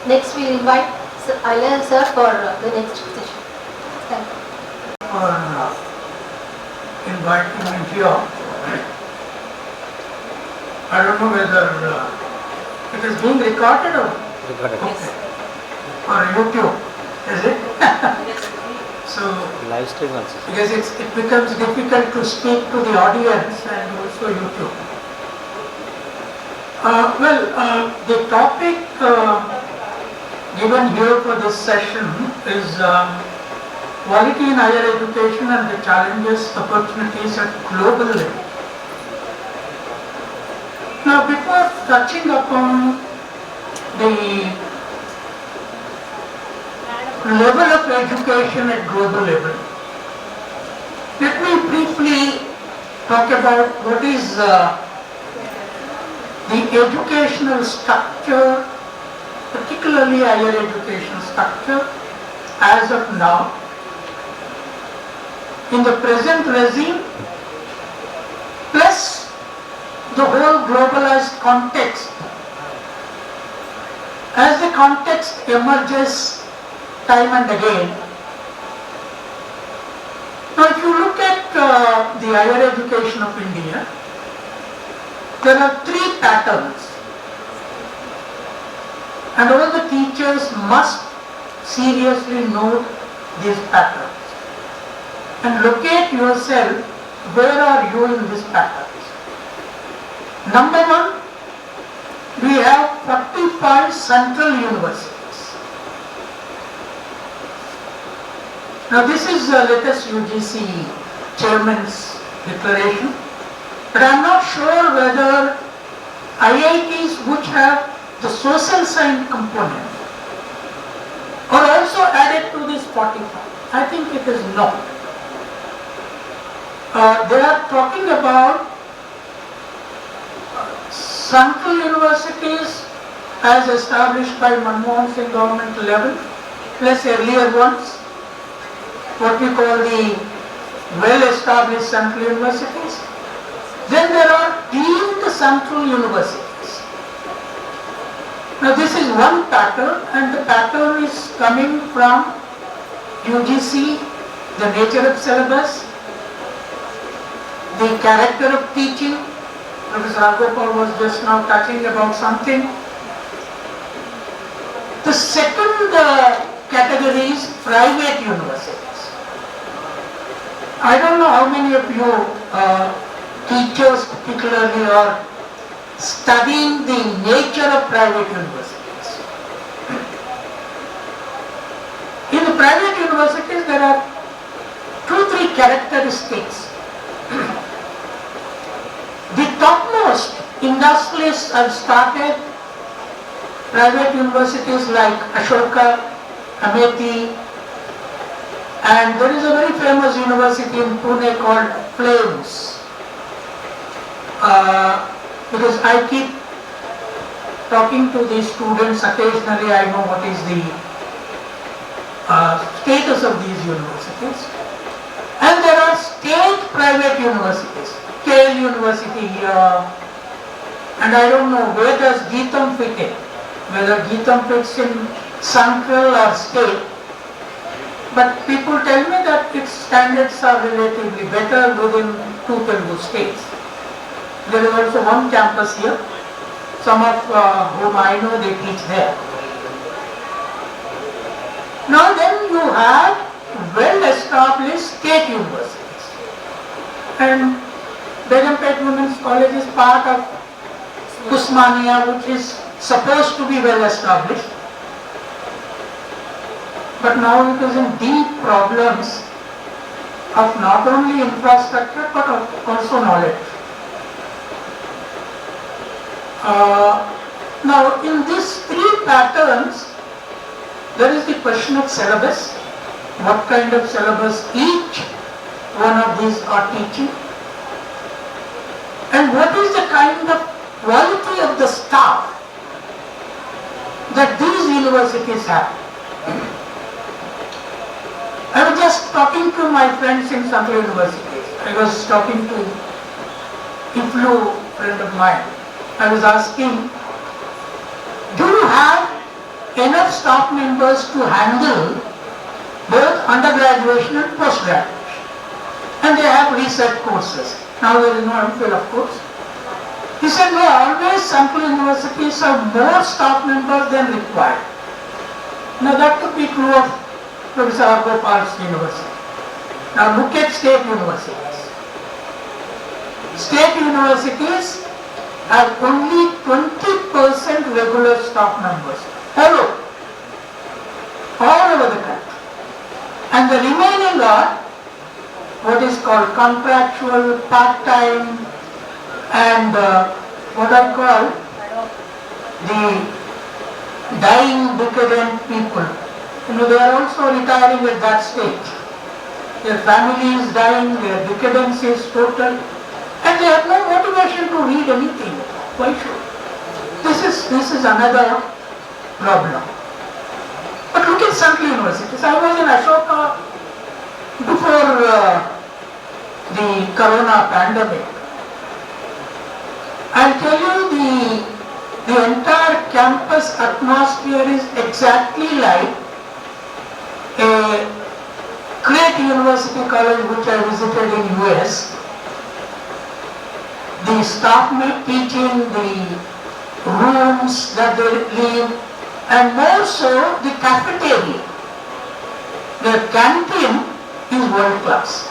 Next we invite Ilan sir for the next session. Thank you. For inviting me here. I don't know whether it is being recorded or Recorded. okay. Or YouTube, is it? So Live stream also. because it becomes difficult to speak to the audience and also YouTube. The topic given here for this session is quality in higher education and the challenges, opportunities at global level. Now, before touching upon the level of education at global level, let me briefly talk about what is the educational structure, particularly higher education structure as of now in the present regime, plus the whole globalized context. As the context emerges time and again. Now if you look at the higher education of India, there are three patterns, and all the teachers must seriously note these patterns and locate yourself, where are you in these patterns. Number one, we have 45 central universities. Now this is the latest UGC chairman's declaration, but I am not sure whether IITs which have the social science component are also added to this 45. I think it is not. They are talking about central universities as established by Manmohan Singh government level, plus earlier ones, what we call the well-established central universities. Then there are deemed central universities. Now this is one pattern, and the pattern is coming from UGC, the nature of syllabus, the character of teaching. Professor Ragopal was just now touching about something. The second category is private universities. I don't know how many of you teachers particularly are studying the nature of private universities. In the private universities there are 2-3 characteristics. The topmost industrialists have started private universities like Ashoka, Amity, and there is a very famous university in Pune called Flames. Because I keep talking to these students occasionally, I know what is the status of these universities. And there are state private universities, Kale University here, and I don't know where does Geetam fit in, whether Geetam fits in central or state. But people tell me that its standards are relatively better within 2 Telugu states. There is also one campus here. Some of whom I know, they teach there. Now then you have well-established state universities. And Begumpet Women's College is part of Usmania, which is supposed to be well-established. But now it is in deep problems of not only infrastructure but also knowledge. Now in these 3 patterns, there is the question of syllabus, what kind of syllabus each one of these are teaching, and what is the kind of quality of the staff that these universities have. I was just talking to my friends in Central University. I was talking to IFLU friend of mine. I was asking, do you have enough staff members to handle both undergraduation and postgraduation. And they have research courses. Now there is no MPhil, of course. He said, no, always central universities have more staff members than required. Now that could be true of Professor R. Gopal's university. Now look at state universities. State universities have only 20% regular staff members. All over the country. And the remaining are what is called contractual, part-time, and what I call the dying, decadent people. They are also retiring at that stage. Their family is dying, their decadence is total, and they have no motivation to read anything. Why should? This is another problem. But look at central universities. I was in Ashoka before the corona pandemic. I'll tell you the entire campus atmosphere is exactly like a great university college which I visited in US. The staff teaching, the rooms that they live, and more so the cafeteria. Their canteen is world class.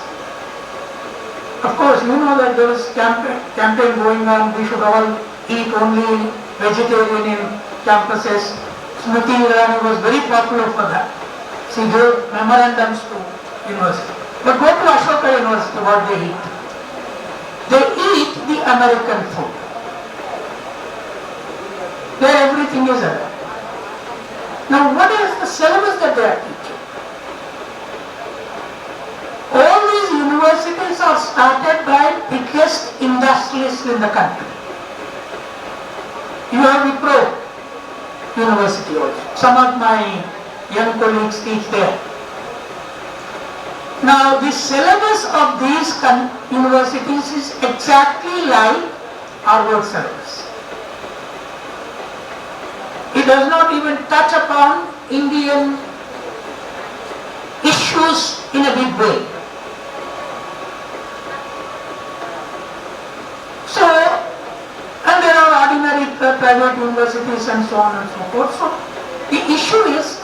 Of course, you know that there is campaign going on, we should all eat only vegetarian in campuses. Smriti Irani was very popular for that. She gave memorandums to university. But go to Ashoka University, what they eat? They eat the American food. There everything is American. Now what is the syllabus that they are teaching? All these universities are started by biggest industrialists in the country. You have Wipro University also. Some of my young colleagues teach there. Now the syllabus of these universities is exactly like Harvard syllabus. It does not even touch upon Indian issues in a big way. So, and there are ordinary private universities and so on and so forth. So, the issue is,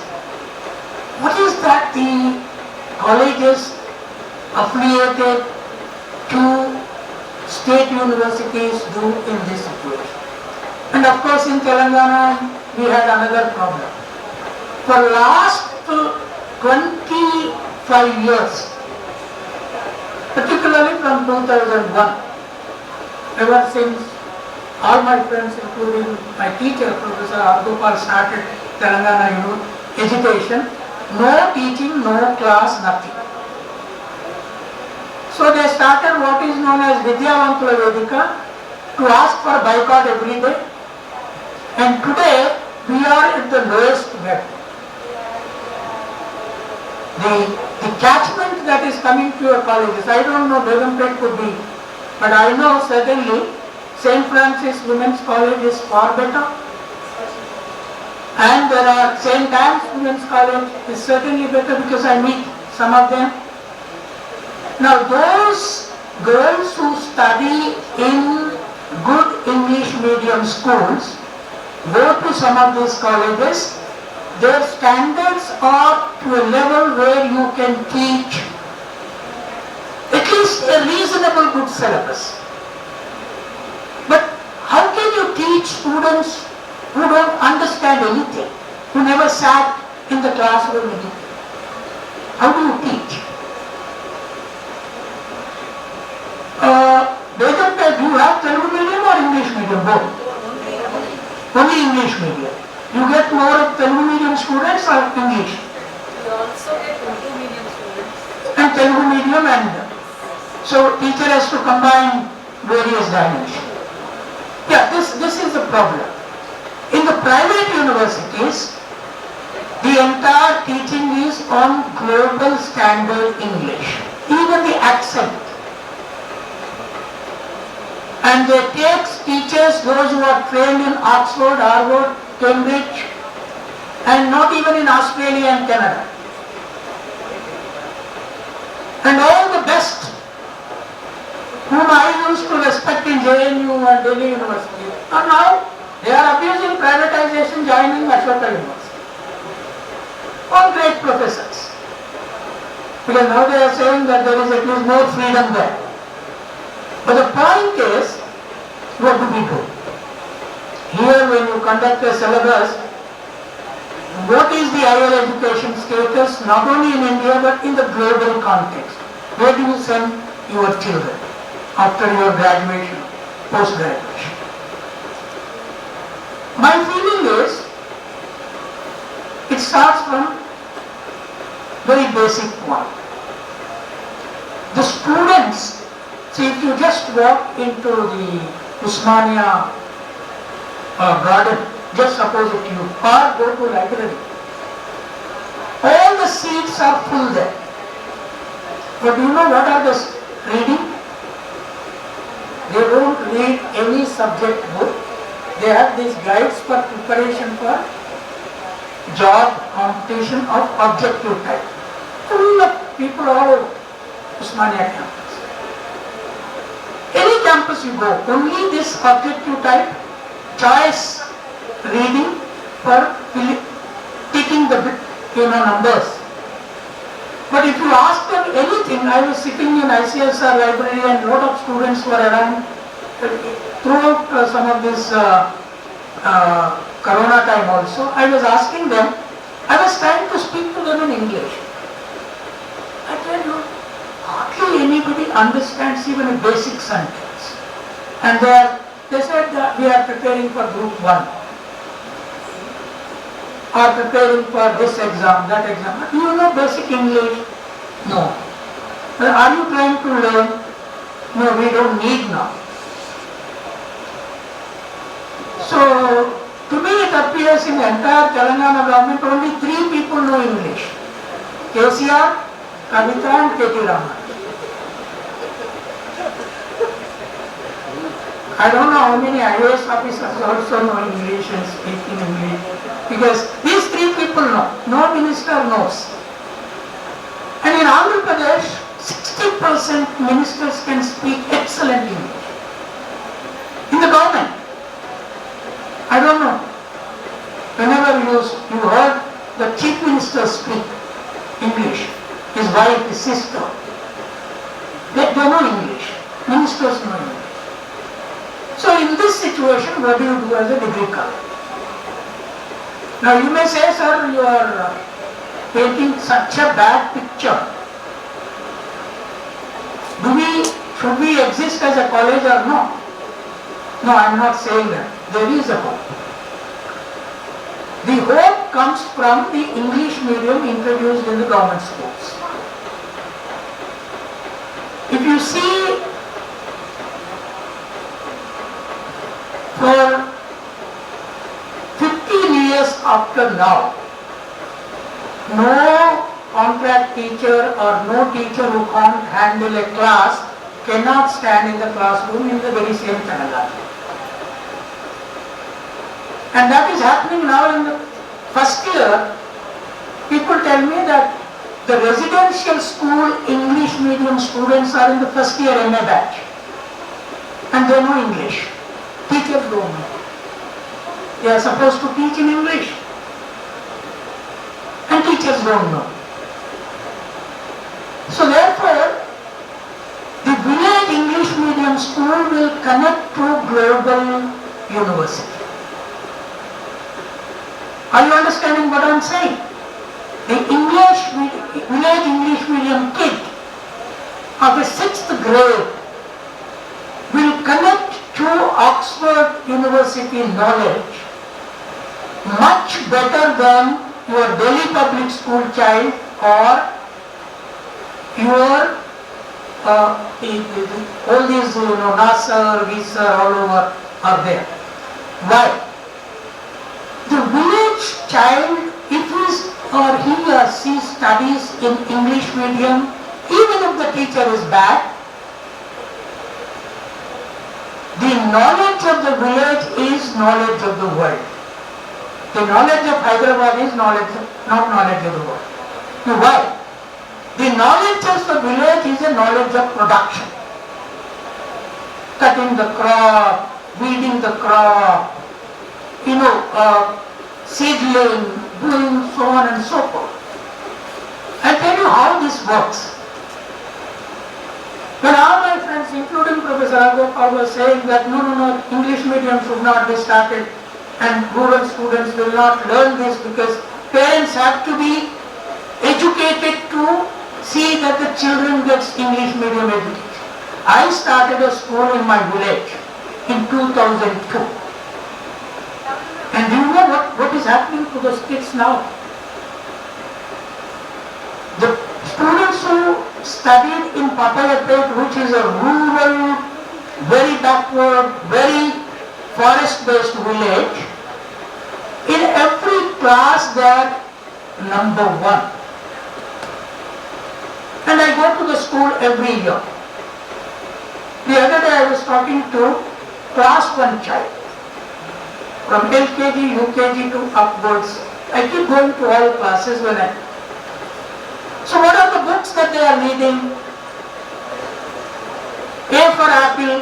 what is that the colleges affiliated to state universities do in this situation? And of course in Telangana we had another problem. For last 25 years, particularly from 2001, ever since all my friends, including my teacher, Professor R. Gopal, started Telangana education, no teaching, no class, nothing. So they started what is known as Vidyavantula Vedika to ask for boycott every day. And today we are at the lowest level. The catchment that is coming to your colleges, I don't know, Begumpet could be, but I know certainly St. Francis Women's College is far better. And there are St. Anne's Women's College is certainly better because I meet some of them. Now those girls who study in good English medium schools go to some of these colleges, their standards are to a level where you can teach at least a reasonable good syllabus. But how can you teach students who don't understand anything, who never sat in the classroom anything? How do you teach? Begumpet, do you have Telugu medium or English medium? Both. Only English medium. You get more of Telugu medium students or English? We also get Urdu medium students. And Telugu medium, and so teacher has to combine various dimensions. Yeah, this is the problem. In the private universities, the entire teaching is on global standard English, even the accent. And they take teachers, those who are trained in Oxford, Harvard, Cambridge, and not even in Australia and Canada. And all the best whom I used to respect in JNU and Delhi University, and now they are abusing privatization, joining Ashoka University. All great professors. Because now they are saying that there is at least more freedom there. But the point is, what do we do? Here when you conduct a syllabus, what is the higher education status not only in India but in the global context? Where do you send your children after your graduation, post-graduation? My feeling is, it starts from very basic one. The students, see, if you just walk into the Usmania garden, just suppose it you, or go to library, all the seats are full there. But do you know what are they reading? They don't read any subject book. They have these guides for preparation for job competition of objective type. Full of people all over Usmania campus. Any campus you go, only this objective type, choice reading for taking the numbers. But if you ask them anything, I was sitting in ICSR library and a lot of students were around throughout some of this Corona time also. I was asking them, I was trying to speak to them in English. I tell you, hardly anybody understands even a basic sentence. And they said that we are preparing for group 1. Or preparing for this exam, that exam. Do you know basic English? No. Well, are you trying to learn? No, we don't need now. So, to me it appears in the entire Telangana government only 3 people know English. KCR, Kavita and K.T. Raman. I don't know how many IAS officers also know English and speak in English. Because these 3 people know. No minister knows. And in Andhra Pradesh, 60% ministers can speak excellent English. In the government. I don't know. Whenever you heard the chief minister speak English, his wife, his sister, they know English. Ministers know English. So in this situation, what do you do as a degree college? Now you may say, sir, you are painting such a bad picture. Should we exist as a college or no? No, I am not saying that. There is a hope. The hope comes from the English medium introduced in the government schools. If you see, for 15 years after now, no contract teacher or no teacher who can't handle a class cannot stand in the classroom in the very same Telangana. And that is happening now in the first year. People tell me that the residential school English medium students are in the first year MA batch. And they know English. Teachers don't know. They are supposed to teach in English. And teachers don't know. So therefore, the village English medium school will connect to global university. Are you understanding what I am saying? The village English medium kid of the 6th grade will connect to Oxford University knowledge much better than your Delhi public school child or your all these Nasser, Visa all over are there. Why? The village child, if he or she studies in English medium, even if the teacher is bad, the knowledge of the village is knowledge of the world. The knowledge of Hyderabad is knowledge, not knowledge of the world. Now why? The knowledge of the village is a knowledge of production. Cutting the crop, weeding the crop, seedling, doing so on and so forth. I'll tell you how this works. When all my friends, including Professor Agopal, were saying that no, English medium should not be started and rural students will not learn this because parents have to be educated to see that the children gets English medium education. I started a school in my village in 2002. And do you know what is happening to those kids now? The students who studied in Papayapet, which is a rural, very backward, very forest-based village, in every class they are number 1. And I go to the school every year. The other day I was talking to class 1 child. From LKG, UKG to upwards. I keep going to all classes when I... So what are the books that they are reading? A for apple,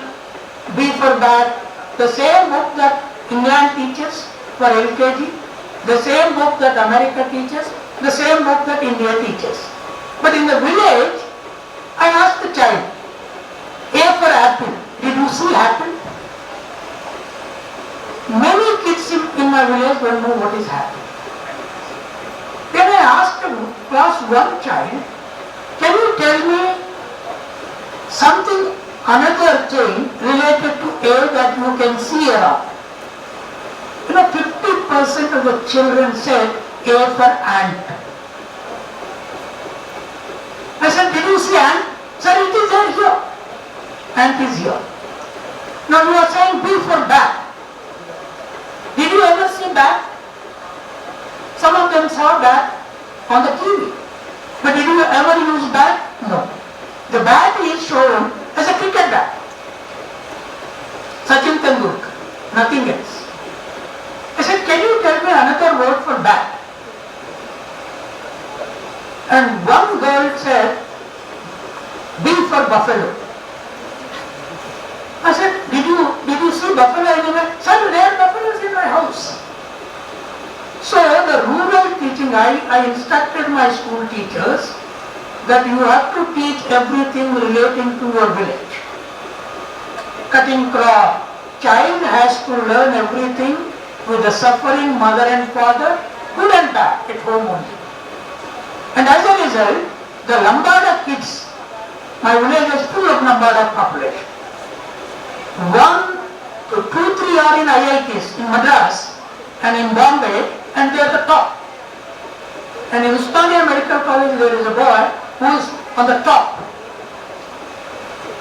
B for bat. The same book that England teaches for LKG. The same book that America teaches. The same book that India teaches. But in the village, I asked the child, A for apple, did you see apple? Many kids in my village don't know what is happening. Then I asked a class 1 child, can you tell me something, another thing related to A that you can see around? 50% of the children said A for ant. I said, did you see ant? Sir, it is there here. Ant is here. Now you are saying B for bat. Did you ever see bat? Some of them saw bat on the TV. But did you ever use bat? No. The bat is shown as a cricket bat. Sachin Tendulkar, nothing else. I said, can you tell me another word for bat? And one girl said, B for buffalo. I said, did you see buffalo anywhere? Sir, there are buffaloes in my house. So the rural teaching, I instructed my school teachers that you have to teach everything relating to your village. Cutting crop. Child has to learn everything with the suffering mother and father, good and bad, at home only. And as a result, the Lambada kids, my village is full of Lambada population. 1 to 2, 3 are in IITs in Madras and in Bombay, and they are the top. And in Usmania Medical College there is a boy who is on the top.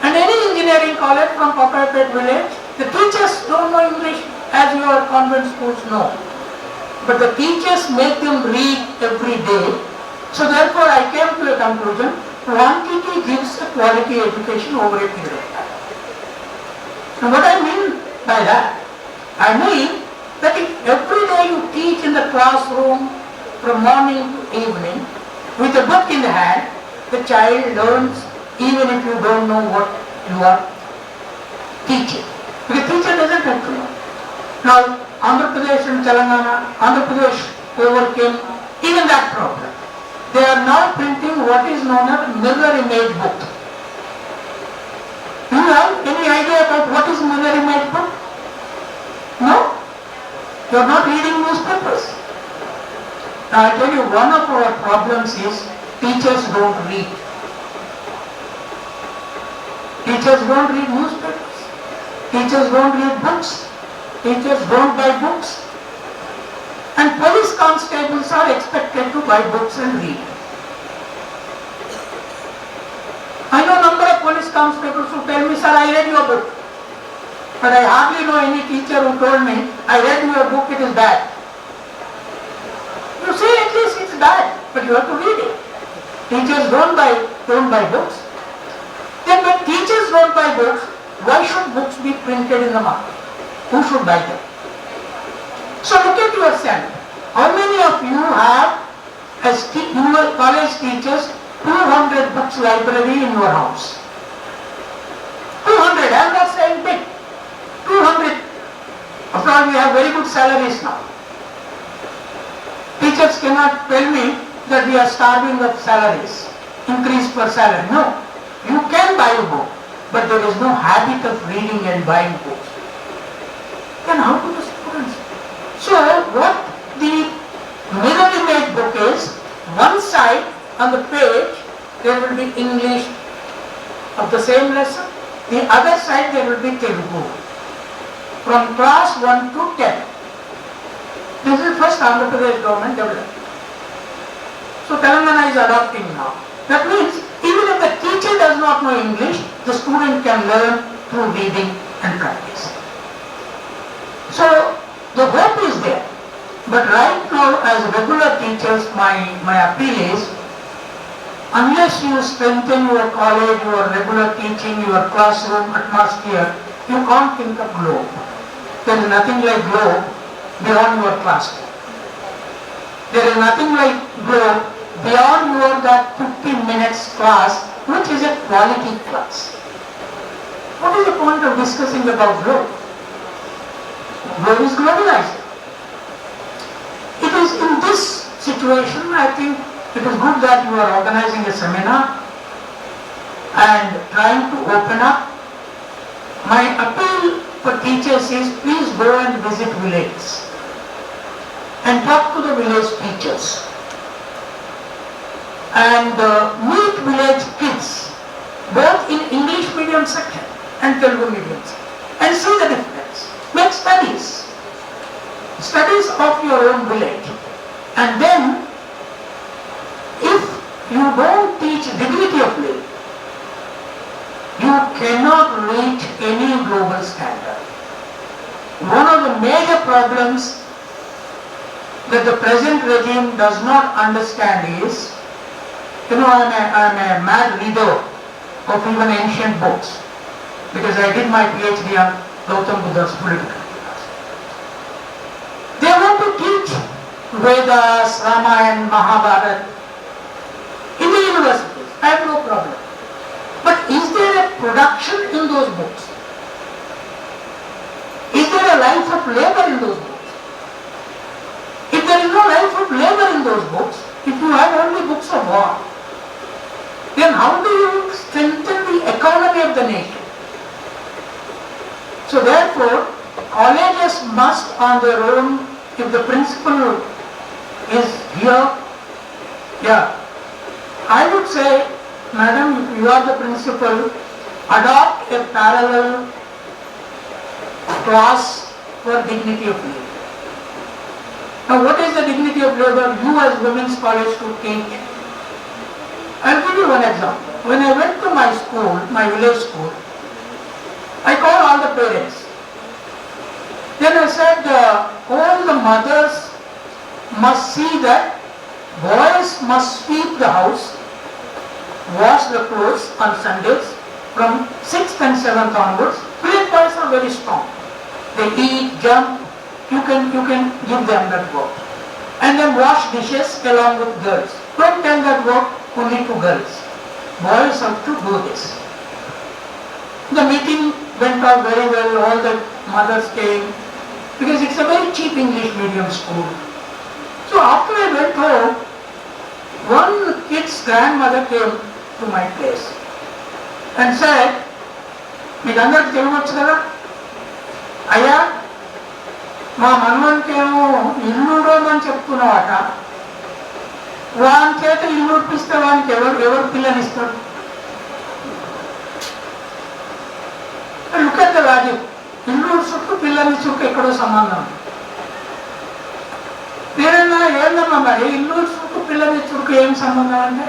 And any engineering college from Papayapet village, the teachers don't know English as your convent schools know. But the teachers make them read every day. So therefore I came to a conclusion, quantity gives a quality education over a period of time. Now what I mean by that? I mean that if every day you teach in the classroom from morning to evening with a book in the hand, the child learns even if you don't know what you are teaching. The teacher doesn't have to know. Now Andhra Pradesh and Telangana, Andhra Pradesh overcame even that problem. They are now printing what is known as mirror image book. Do you have any idea about what is mirror image book? No? You are not reading newspapers. Now I tell you, one of our problems is teachers don't read. Teachers don't read newspapers. Teachers don't read books. Teachers don't buy books. And police constables are expected to buy books and read. I know a number of police constables who tell me, sir, I read your book. But I hardly know any teacher who told me, I read your book, it is bad. You say at least it's bad, but you have to read it. Teachers don't buy books. Then when teachers don't buy books, why should books be printed in the market? Who should buy them? So look at yourself. How many of you have, as college teachers, 200 books library in your house? 200, I am not saying big. 200. After all, we have very good salaries now. Teachers cannot tell me that we are starving of salaries, increase per salary. No, you can buy a book, but there is no habit of reading and buying books. Then how do the students? So what the mirror image book is, one side on the page there will be English of the same lesson, the other side there will be Telugu from class 1 to 10. This is first Andhra Pradesh government developed. So Telangana is adopting now. That means even if the teacher does not know English, the student can learn through reading and practice. So the hope is there. But right now as regular teachers, my appeal is, unless you strengthen your college, your regular teaching, your classroom atmosphere, you can't think of globe. There is nothing like globe beyond your classroom. There is nothing like globe beyond your that 15 minutes class, which is a quality class. What is the point of discussing about globe? Globe is globalized. It is in this situation, I think it is good that you are organizing a seminar and trying to open up. My appeal for teachers is, please go and visit villages and talk to the village teachers and meet village kids both in English medium section and Telugu medium section and see the difference. Make studies of your own village, and then if you don't teach dignity of living, you cannot reach any global standard. One of the major problems that the present regime does not understand is, I am a mad reader of even ancient books because I did my PhD on Gautam Buddha's political philosophy. They want to teach Vedas, Ramayana, Mahabharata in the universities. I have no problem. But is there a production in those books? Is there a life of labor in those books? If there is no life of labor in those books, if you have only books of war, then how do you strengthen the economy of the nation? So therefore, colleges must on their own, if the principal is here, I would say, madam, if you are the principal, adopt a parallel class for dignity of labor. Now what is the dignity of labor? You as women's college should teach. I'll give you one example. When I went to my school, my village school, I called all the parents. Then I said, all the mothers must see that boys must sweep the house, wash the clothes on Sundays from 6th and 7th onwards. Village boys are very strong. They eat, jump, you can give them that work. And then wash dishes along with girls. Don't tell that work only to girls. Boys have to do this. The meeting went on very well, all the mothers came, because it's a very cheap English medium school. So after I went home, one kid's grandmother came to my place and said, మీకు అందరికి తెలియవచ్చు కదా అయ్యా మా మనవనికేమో ఇల్లు అని చెప్తున్నావట, వాని చేత ఇల్లు ఉడిపిస్తే వానికి ఎవరు పిల్లనిస్తాడు? Look at the logic. ఇల్లు చుట్టూ పిల్లల చుట్టూ ఎక్కడో సంబంధం. నేనన్నా ఏందమ్మా మరి ఇల్లు చుట్టూ పిల్లల చుట్టూ ఏం సంబంధం అంటే,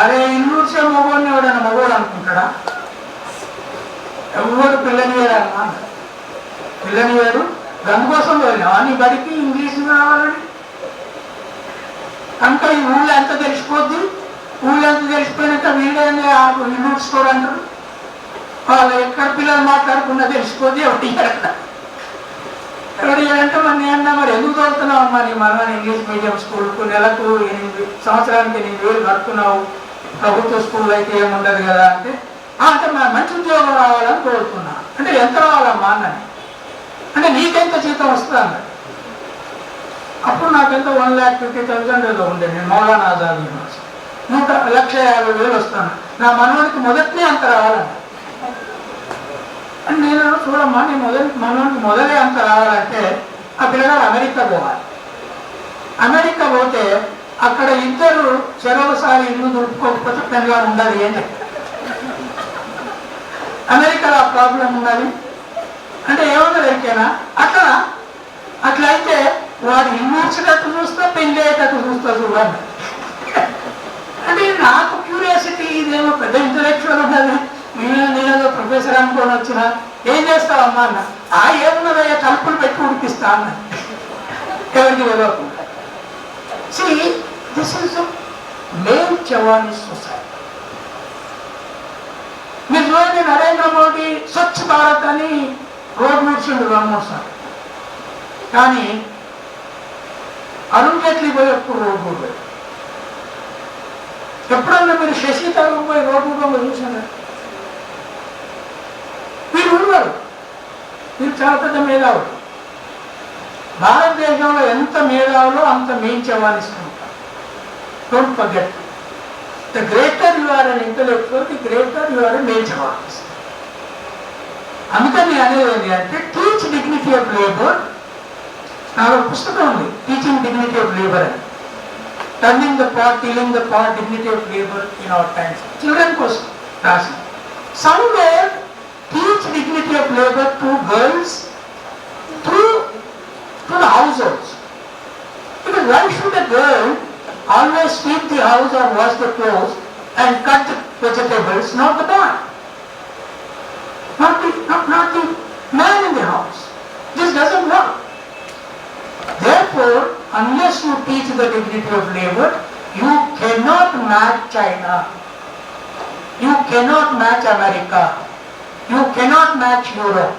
అరే ఇల్లు ఉడిచే మగవాడిని ఎవడన్నా మగవాడు అనుకుంటాడా? ఎవరు పిల్లనియరమ్మా, పిల్లనియరు. దానికోసం వెళ్ళినా నీ బడికి ఇంగ్లీష్ రావాలని. కనుక ఈ ఊళ్ళో ఎంత తెలిసిపోద్ది, ఊళ్ళో ఎంత తెలిసిపోయినాక వీడేంది ఇల్లు ఉడుచుకోడు అంటారు. వాళ్ళు ఎక్కడ పిల్లలు మాట్లాడుకున్నా తెలిసిపోద్ది, ఎవరు ఎవరు అంటే మరి నేను మరి ఎందుకు చదువుతున్నావు అమ్మా నీ మనవాని ఇంగ్లీష్ మీడియం స్కూల్కు నెలకు 8 సంవత్సరానికి 8,000 కడుతున్నావు, ప్రభుత్వ స్కూల్ అయితే ఏముండదు కదా అంటే అంటే మంచి ఉద్యోగం రావాలని కోరుతున్నా. అంటే ఎంత రావాలమ్మా అన్నది. అంటే నీకెంత జీతం వస్తుంది అన్నది. అప్పుడు నాకెంత 1,50,000 ఏదో ఉండే, నేను మౌలానా ఆజాద్ యూనివర్సిటీ 1,50,000 వస్తాను. నా మనవాడికి మొదటినే అంత రావాలన్న. అని నేను చూడమ్మా నీ మనవాడికి మొదలే అంత రావాలంటే ఆ పిల్లగాడు అమెరికా పోవాలి. అమెరికా పోతే అక్కడ ఇద్దరు చెరవసారి ఇల్లు దుడుపుకోకపోతే పెళ్ళగా ఉండాలి ఏం చెప్పారు. అమెరికాలో ఆ ప్రాబ్లం ఉన్నది అంటే ఏమన్నా దొరికేనా అట్లయితే వాడు ఇల్లు వచ్చేటట్టు చూస్తా, పెళ్లి అయ్యేటట్టు చూస్తా చూడండి. అంటే నాకు క్యూరియాసిటీ, ఇదేమో పెద్ద ఇంటలెక్చువల్ ఉన్నది, నేనేదో ప్రొఫెసర్ అనుకోని వచ్చిన ఏం చేస్తావమ్మా అన్న. ఏమున్నదయ్యా తలుపులు పెట్టి ఉడికిస్తా అన్న, ఎవరికి తెలియకుండా. See, this is a male chauvinist society. మీరు చూడండి, నరేంద్ర మోడీ స్వచ్ఛ భారత్ అని రోడ్ మూడ్చిండు 2-3 సార్లు. కానీ అరుణ్ జైట్లీ పోయి ఎప్పుడు రోడ్ మూడు పోయి, ఎప్పుడన్నా మీరు శశి తరగం పోయి రోడ్ మూడు చూసారా? మీరు ఉన్నారు, మీరు చాలా పెద్ద మేధావులు. భారతదేశంలో ఎంత మేధావులో అంత మెయిన్ చవానిస్తుంటారు. Don't forget, the greater you are an intellectual, the greater you are an male చవానిస్ట్. అందుకని అనేది అంటే టీచ్ డిగ్నిటీ ఆఫ్ లేబర్. నాకు పుస్తకం ఉంది, టీచింగ్ డిగ్నిటీ ఆఫ్ లేబర్ అని, turning the pot, tilling the pot, dignity of labour in our times. Children కోసం రాసి somewhere teach dignity of labor to girls through to the households. Because why should a girl always sweep the house or wash the clothes and cut the vegetables, not the boy, not the man in the house? This doesn't work. Therefore, unless you teach the dignity of labor, you cannot match China, you cannot match America, you cannot match Europe.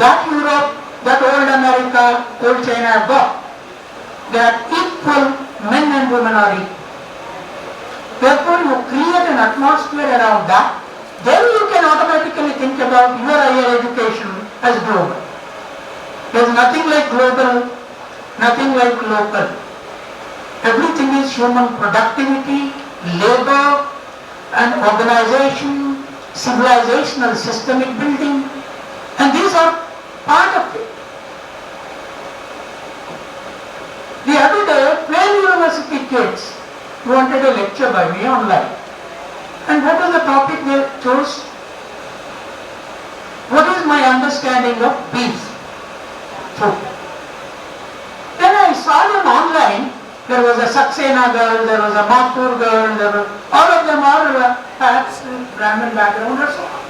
That Europe, that old America, old China have got. They are equal, men and women are equal. Therefore, you create an atmosphere around that, then you can automatically think about your higher education as global. There is nothing like global, nothing like local. Everything is human productivity, labor and organization, civilizational systemic building, and these are part of it. The other day, 12 university kids wanted a lecture by me online. And what was the topic they chose? What is my understanding of beef food? Then I saw them online. There was a Saxena girl, there was a Mathur girl, all of them are perhaps Brahmin background or so on.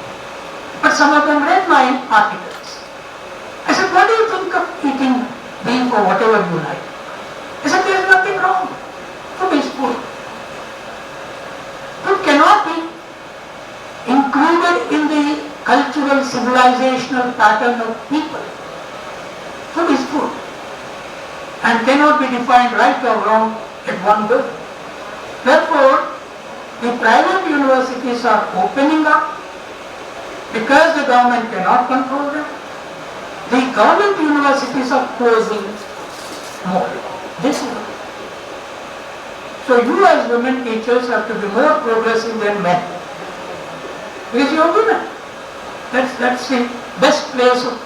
But some of them read my articles. I said, what do you think of eating beef or whatever you like? I said, there is nothing wrong. Food is food. Food cannot be included in the cultural, civilizational pattern of people. Food is food and cannot be defined right or wrong at one go. Therefore, the private universities are opening up because the government cannot control them. The government universities are closing more. This is it. So you as women teachers have to be more progressive than men. Because you are women. That's the best place of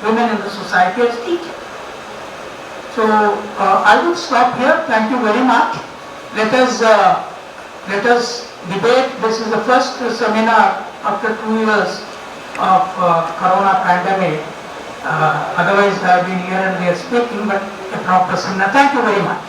women in the society as teachers. So I will stop here. Thank you very much. Let us debate. This is the first seminar after 2 years of corona pandemic. Otherwise I have been here and there speaking, but a proper seminar. Thank you very much.